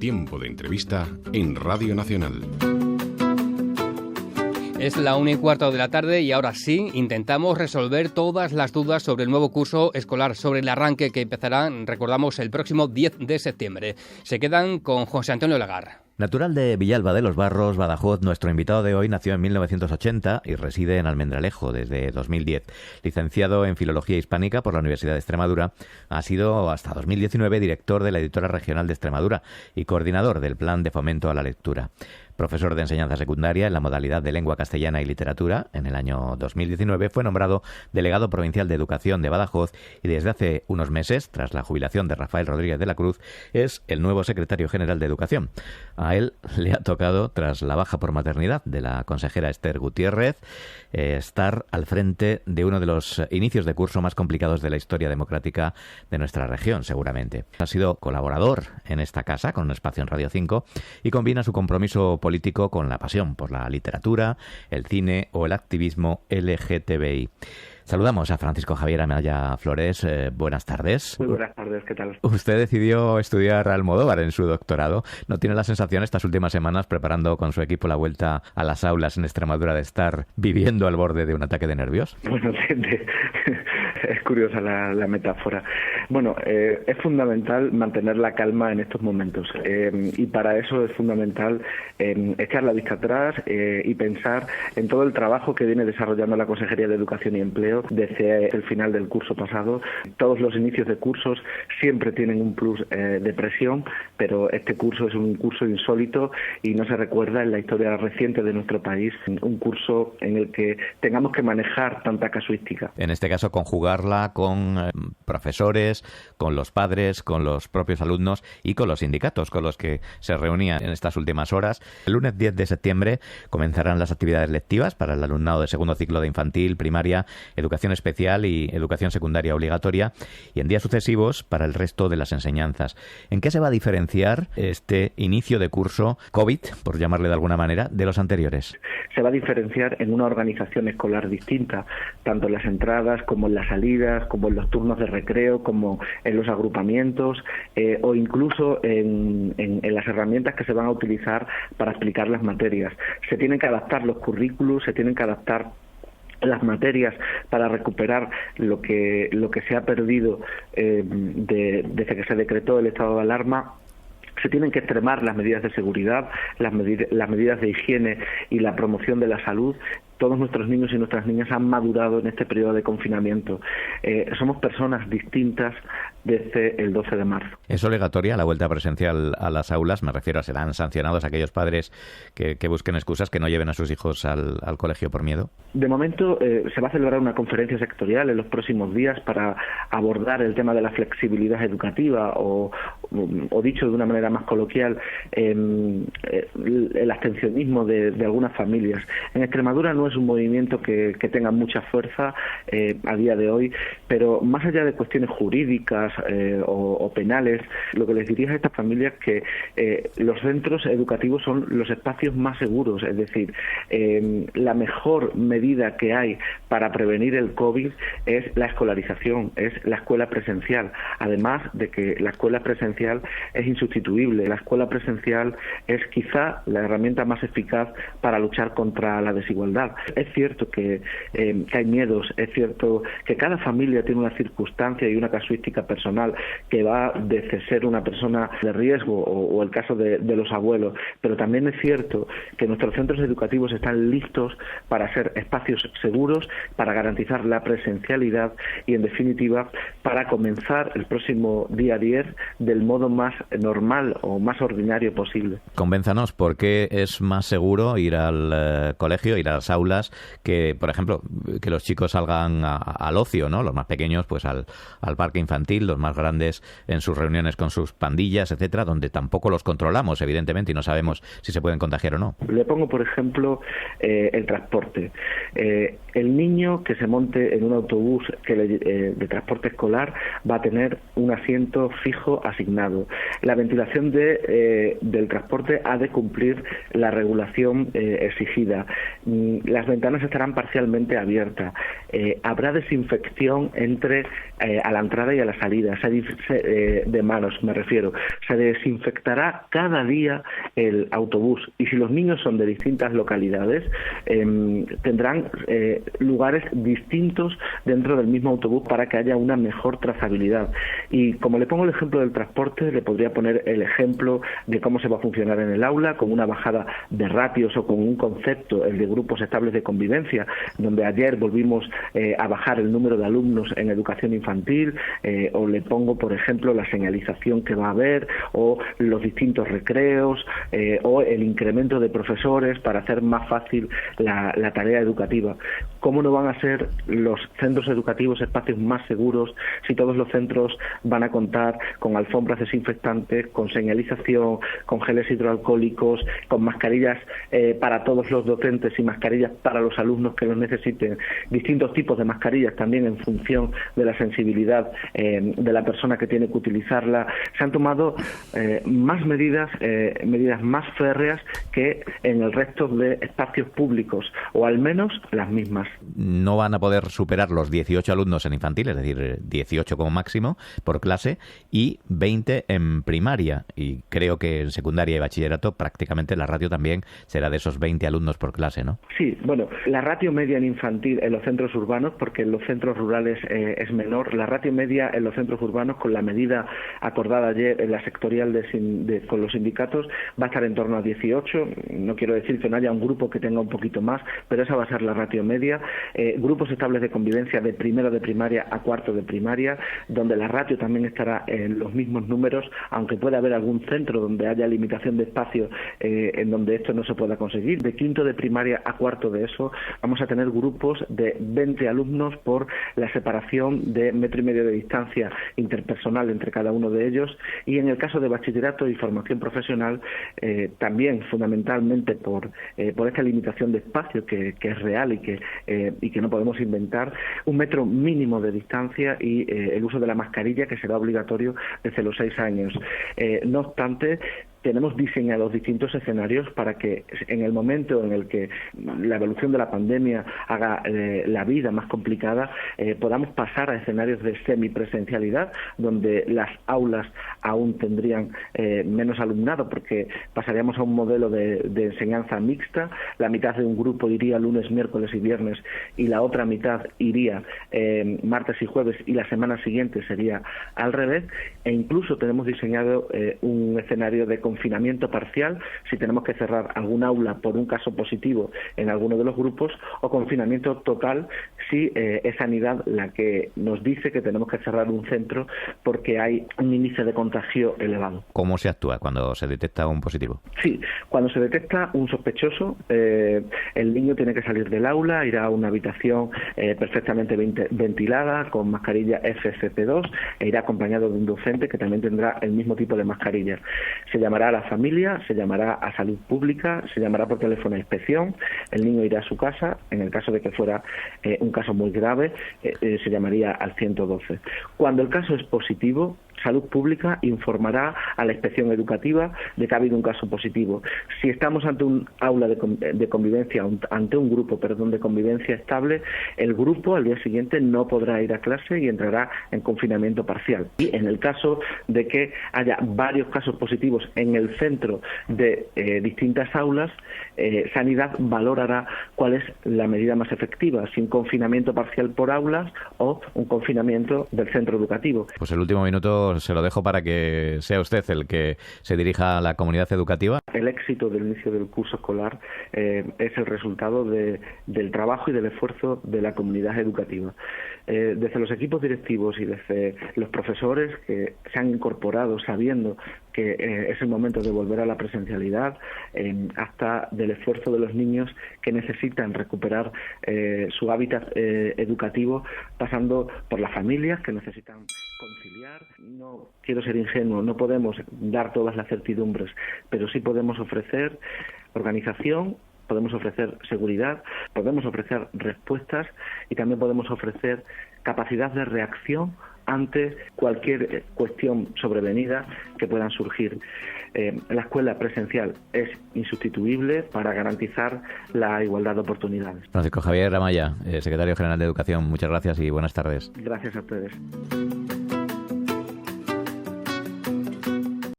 Tiempo de entrevista en Radio Nacional. Es la 1:15 de la tarde y ahora sí, intentamos resolver todas las dudas sobre el nuevo curso escolar, sobre el arranque que empezará, recordamos, el próximo 10 de septiembre. Se quedan con José Antonio Lagar. Natural de Villalba de los Barros, Badajoz, nuestro invitado de hoy nació en 1980 y reside en Almendralejo desde 2010. Licenciado en Filología Hispánica por la Universidad de Extremadura, ha sido hasta 2019 director de la Editora Regional de Extremadura y coordinador del Plan de Fomento a la Lectura. Profesor de enseñanza secundaria en la modalidad de lengua castellana y literatura, en el año 2019 fue nombrado delegado provincial de Educación de Badajoz y desde hace unos meses, tras la jubilación de Rafael Rodríguez de la Cruz, es el nuevo secretario general de Educación. A él le ha tocado, tras la baja por maternidad de la consejera Esther Gutiérrez, estar al frente de uno de los inicios de curso más complicados de la historia democrática de nuestra región, seguramente. Ha sido colaborador en esta casa, con un espacio en Radio 5, y combina su compromiso político con la pasión por la literatura, el cine o el activismo LGTBI. Saludamos a Francisco Javier Amaya Flores. Buenas tardes. Muy buenas tardes, ¿qué tal? Usted decidió estudiar Almodóvar en su doctorado. ¿No tiene la sensación estas últimas semanas, preparando con su equipo la vuelta a las aulas en Extremadura, de estar viviendo al borde de un ataque de nervios? Bueno, es curiosa la metáfora. Bueno, es fundamental mantener la calma en estos momentos y para eso es fundamental echar la vista atrás y pensar en todo el trabajo que viene desarrollando la Consejería de Educación y Empleo desde el final del curso pasado. Todos los inicios de cursos siempre tienen un plus de presión, pero este curso es un curso insólito y no se recuerda en la historia reciente de nuestro país un curso en el que tengamos que manejar tanta casuística. En este caso, conjugarla con profesores, con los padres, con los propios alumnos y con los sindicatos con los que se reunían en estas últimas horas. El lunes 10 de septiembre comenzarán las actividades lectivas para el alumnado de segundo ciclo de infantil, primaria, educación especial y educación secundaria obligatoria, y en días sucesivos para el resto de las enseñanzas. ¿En qué se va a diferenciar este inicio de curso COVID, por llamarle de alguna manera, de los anteriores? Se va a diferenciar en una organización escolar distinta, tanto en las entradas como en las salidas, como en los turnos de recreo, como en los agrupamientos o incluso en las herramientas que se van a utilizar para explicar las materias. Se tienen que adaptar los currículos, se tienen que adaptar las materias para recuperar lo que se ha perdido desde que se decretó el estado de alarma. Se tienen que extremar las medidas de seguridad, las medidas de higiene y la promoción de la salud. Todos nuestros niños y nuestras niñas han madurado en este periodo de confinamiento. Somos personas distintas desde el 12 de marzo. ¿Es obligatoria la vuelta presencial a las aulas? Me refiero a, ¿serán sancionados aquellos padres que busquen excusas, que no lleven a sus hijos al colegio por miedo? De momento se va a celebrar una conferencia sectorial en los próximos días para abordar el tema de la flexibilidad educativa o dicho de una manera más coloquial, el abstencionismo de algunas familias. En Extremadura no es un movimiento que tenga mucha fuerza a día de hoy, pero más allá de cuestiones jurídicas o penales, lo que les diría a estas familias es que los centros educativos son los espacios más seguros, es decir, la mejor medida que hay para prevenir el COVID es la escolarización, es la escuela presencial, además de que la escuela presencial es insustituible. La escuela presencial es quizá la herramienta más eficaz para luchar contra la desigualdad. Es cierto que hay miedos, es cierto que cada familia tiene una circunstancia y una casuística personal que va desde ser una persona de riesgo o el caso de los abuelos, pero también es cierto que nuestros centros educativos están listos para ser espacios seguros, para garantizar la presencialidad y, en definitiva, para comenzar el próximo día 10 del modo más normal o más ordinario posible. Convénzanos, ¿por qué es más seguro ir al colegio, ir a las aulas, que, por ejemplo, que los chicos salgan al ocio, ¿no? Los más pequeños, pues al parque infantil, los más grandes en sus reuniones con sus pandillas, etcétera, donde tampoco los controlamos, evidentemente, y no sabemos si se pueden contagiar o no? Le pongo, por ejemplo, el transporte. El niño que se monte en un autobús de transporte escolar va a tener un asiento fijo asignado. determinado. La ventilación del transporte ha de cumplir la regulación exigida. Las ventanas estarán parcialmente abiertas. Habrá desinfección a la entrada y a la salida, de manos me refiero. Se desinfectará cada día el autobús, y si los niños son de distintas localidades, tendrán lugares distintos dentro del mismo autobús para que haya una mejor trazabilidad. Y como le pongo el ejemplo del transporte, le podría poner el ejemplo de cómo se va a funcionar en el aula, con una bajada de ratios o con un concepto, el de grupos estables de convivencia, donde ayer volvimos a bajar el número de alumnos en educación infantil, o le pongo, por ejemplo, la señalización que va a haber, o los distintos recreos, o el incremento de profesores para hacer más fácil la tarea educativa. ¿Cómo no van a ser los centros educativos espacios más seguros si todos los centros van a contar con alfombras desinfectantes, con señalización, con geles hidroalcohólicos, con mascarillas para todos los docentes y mascarillas para los alumnos que los necesiten, distintos tipos de mascarillas también en función de la sensibilidad de la persona que tiene que utilizarla? Se han tomado más medidas más férreas que en el resto de espacios públicos, o al menos las mismas. No van a poder superar los 18 alumnos en infantil, es decir, 18 como máximo por clase, y 20 en primaria. Y creo que en secundaria y bachillerato prácticamente la ratio también será de esos 20 alumnos por clase, ¿no? Sí, bueno, la ratio media en infantil en los centros urbanos, porque en los centros rurales es menor, la ratio media en los centros urbanos, con la medida acordada ayer en la sectorial con los sindicatos, va a estar en torno a 18. No quiero decir que no haya un grupo que tenga un poquito más, pero esa va a ser la ratio media. Grupos estables de convivencia de primero de primaria a cuarto de primaria, donde la ratio también estará en los mismos números, aunque pueda haber algún centro donde haya limitación de espacio en donde esto no se pueda conseguir. De quinto de primaria a cuarto de eso vamos a tener grupos de 20 alumnos por la separación de 1,5 metros de distancia interpersonal entre cada uno de ellos, y en el caso de bachillerato y formación profesional también fundamentalmente por esta limitación de espacio que es real y que no podemos inventar, 1 metro mínimo de distancia y el uso de la mascarilla, que será obligatorio desde los 6 años. No obstante, tenemos diseñados distintos escenarios para que en el momento en el que la evolución de la pandemia haga la vida más complicada, podamos pasar a escenarios de semipresencialidad, donde las aulas aún tendrían menos alumnado, porque pasaríamos a un modelo de enseñanza mixta. La mitad de un grupo iría lunes, miércoles y viernes, y la otra mitad iría martes y jueves, y la semana siguiente sería al revés. E incluso tenemos diseñado un escenario de confinamiento parcial si tenemos que cerrar algún aula por un caso positivo en alguno de los grupos, o confinamiento total si es Sanidad la que nos dice que tenemos que cerrar un centro porque hay un índice de contagio elevado. ¿Cómo se actúa cuando se detecta un positivo? Sí, cuando se detecta un sospechoso, el niño tiene que salir del aula, irá a una habitación perfectamente ventilada con mascarilla FFP2 e irá acompañado de un docente que también tendrá el mismo tipo de mascarilla. Se llamará a la familia, se llamará a salud pública, se llamará por teléfono a inspección, el niño irá a su casa. En el caso de que fuera un caso muy grave, se llamaría al 112. Cuando el caso es positivo, Salud Pública informará a la inspección educativa de que ha habido un caso positivo. Si estamos ante un aula de convivencia, ante un grupo, de convivencia estable, el grupo al día siguiente no podrá ir a clase y entrará en confinamiento parcial. Y en el caso de que haya varios casos positivos en el centro de distintas aulas, Sanidad valorará cuál es la medida más efectiva, si un confinamiento parcial por aulas o un confinamiento del centro educativo. Pues el último minuto se lo dejo para que sea usted el que se dirija a la comunidad educativa. El éxito del inicio del curso escolar es el resultado del trabajo y del esfuerzo de la comunidad educativa. Desde los equipos directivos y desde los profesores que se han incorporado sabiendo que es el momento de volver a la presencialidad, hasta del esfuerzo de los niños que necesitan recuperar su hábitat educativo, pasando por las familias que necesitan conciliar. No quiero ser ingenuo, no podemos dar todas las certidumbres, pero sí podemos ofrecer organización, podemos ofrecer seguridad, podemos ofrecer respuestas y también podemos ofrecer capacidad de reacción ante cualquier cuestión sobrevenida que puedan surgir. La escuela presencial es insustituible para garantizar la igualdad de oportunidades. Francisco Javier Amaya, secretario general de Educación, muchas gracias y buenas tardes. Gracias a ustedes.